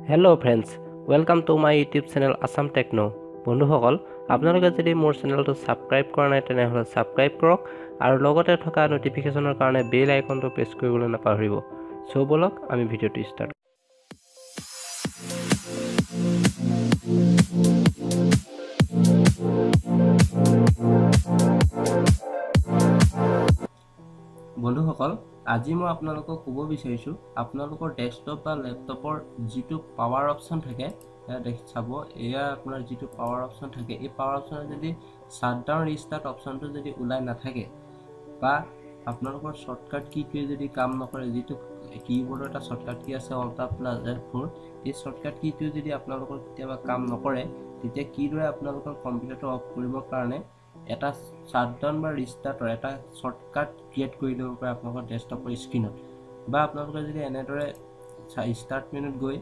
Hello friends, welcome to my YouTube channel Assam Techno. বন্ধুসকল আপোনালোকে যদি মোৰ চেনেলটো সাবস্ক্ৰাইব কৰা নাই তেনেহলে সাবস্ক্ৰাইব কৰক আৰু লগতে থকা নোটিফিকেশনৰ কাৰণে বেল আইকনটো প্ৰেছ কৰিবলৈ নাপাহৰিব। সো বলক আমি ভিডিওটো ষ্টাৰ্ট বন্ধুসকল আজি মই আপোনালোকক ক'ব বিচাৰিছো আপোনালোকৰ ডেস্কটপ বা ল্যাপটপৰ যেটো পাৱাৰ অপচন থাকে চাব এয়া আপোনাৰ যেটো পাৱাৰ অপচন থাকে এই পাৱাৰ অপচন যদি শাটডাউন ৰিস্টাৰ্ট অপচনটো যদি উলাই নাথাকে বা আপোনালোকৰ শৰ্টকাট কিটোৱে যদি কাম নকৰে যেটো কিবোৰ্ডৰ এটা শৰ্টকাট কি আছে অল্ট প্লাস F4 এই শৰ্টকাট কিটোৱে যদি আপোনালোকৰ কেতিয়াবা কাম নকৰে তেতিয়া কিদৰে আপোনালোকৰ কম্পিউটাৰটো অফ কৰিবৰ কাৰণে এটা শাটডাউন বা ৰিস্টাৰ্টৰ এটা শৰ্টকাট ক্ৰিয়েট কৰি দিব পাৰে আপোনালোকৰ ডেস্কটপৰ স্ক্ৰিনত বা আপোনালোকে যদি এনেদৰে ষ্টাৰ্ট মেনুত গৈ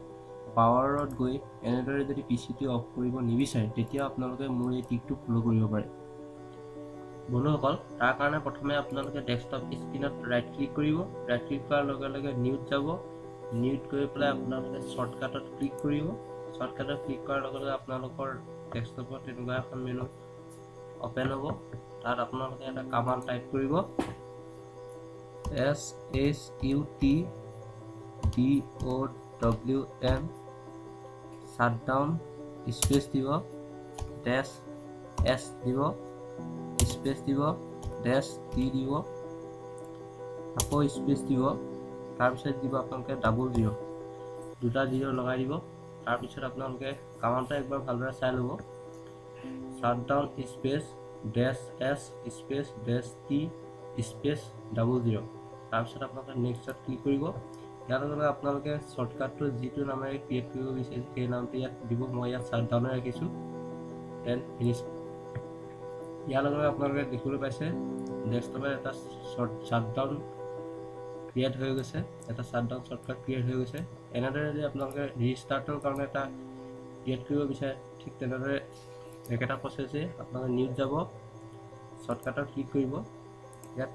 পাৱাৰত গৈ এনেদৰে যদি পিচিটো অফ কৰিব নিবিচাৰে তেতিয়া আপোনালোকে মোৰ এই টিপটো ফলো কৰিব পাৰে বন্ধুসকল তাৰ কাৰণে প্ৰথমে আপোনালোকে ডেস্কটপ স্ক্ৰিনত ৰাইট ক্লিক কৰিব ৰাইট ক্লিক কৰাৰ লগে লগে নিউত যাব নিউত গৈ পেলাই আপোনালোকে শৰ্টকাটত ক্লিক কৰিব শৰ্টকাটত ক্লিক কৰাৰ লগে লগে আপোনালোকৰ ডেস্কটপত তেনেকুৱা এখন মেনু ওপেন হ'ব তাত আপোনালোকে এটা কমান্ড টাইপ কৰিব shutdown shutdown স্পেস দিব ড্যাশ s দিব স্পেস দিব ড্যাশ t দিব আকৌ স্পেস দিব তাৰ পিছত দিব আপোনালোকে ডাবল 0 দুটা 0 লগাই দিব তাৰ পিছত আপোনালোকে কমান্ডটো একবাৰ ভালদৰে চাই ল'ব shutdown space dash s space dash t space double 0 তাৰ পিছত আপোনালোকে নেক্সটত ক্লিক কৰিব ইয়াৰ লগে আপোনালোকে শৰ্টকাটটো যেটো নামেৰে ক্ৰিয়েট কৰিব বিচাৰিছে সেই নামটো ইয়াত দিব মই ইয়াত শাটডাউন ৰাখিছো দেন ফিনিশ ইয়াৰ লগে আপোনালোকে দেখিবলৈ পাইছে ডেস্কটপৰ এটা শাটডাউন ক্ৰিয়েট হৈ গৈছে এটা শাটডাউন শৰ্টকাট ক্ৰিয়েট হৈ গৈছে এনেদৰে যদি আপোনালোকে ৰিস্টাৰ্টৰ কাৰণে এটা ক্ৰিয়েট কৰিব বিচাৰে ঠিক তেনেদৰে একেটা প্ৰসেসে আপোনালোকে নিউত যাব শৰ্টকাটত ক্লিক কৰিব ইয়াত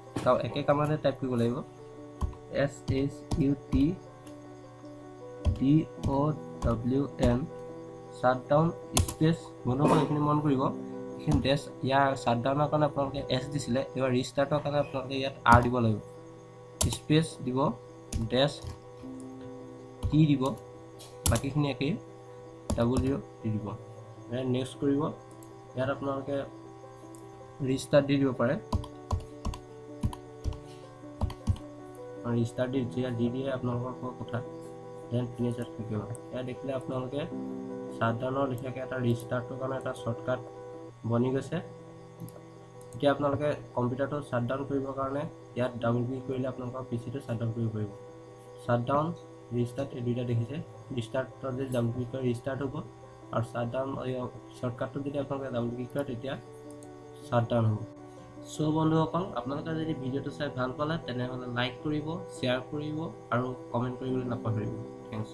একে কমান্ডে টাইপ কৰিব লাগিব shutdown shutdown স্পেস বন্ধুসকল এখিনি মন কৰিব এখিনি ড্যাশ ইয়াৰ শাটডাউনৰ কাৰণে আপোনালোকে s দিছিলে এবাৰ ৰিস্টাৰ্টৰ কাৰণে আপোনালোকে ইয়াত r দিব লাগিব স্পেস দিব ড্যাশ t দিব বাকিখিনি একেই ডাবল 0 দি দিব নেক্সট কৰিব ইয়াত আপোনালোকে ৰিস্টাৰ্ট দি দিব পাৰে ৰিস্টাৰ্ট দি দিয়ে আপোনালোকৰ কথা দেন ফিনিশত থাকিব এয়া দেখিলে আপোনালোকে শাটডাউনৰ লিখাকে এটা ৰিস্টাৰ্টৰ কাৰণে এটা শৰ্টকাট বনি গৈছে এতিয়া আপোনালোকে কম্পিউটাৰটো শাটডাউন কৰিবৰ কাৰণে ইয়াত ডাবল ক্লিক কৰিলে আপোনালোকৰ পিচিটো শাটডাউন কৰিব পাৰিব শাটডাউন ৰিস্টাৰ্ট এই দুইটা দেখিছে ৰিস্টাৰ্টত যদি ডাবল ক্লিক কৰে ৰিস্টাৰ্ট হ'ব আৰু শাটডাউন শৰ্টকাটটো যদি আপোনালোকে ডাবল ক্লিক কৰে তেতিয়া শাটডাউন হ'ব সো বন্ধুসকল আপোনালোকে যদি ভিডিওটো চাই ভাল পালে তেনেহলে লাইক কৰিব শেয়াৰ কৰিব আৰু কমেন্ট কৰিবলৈ নাপাহৰিব থ্যাঙ্কস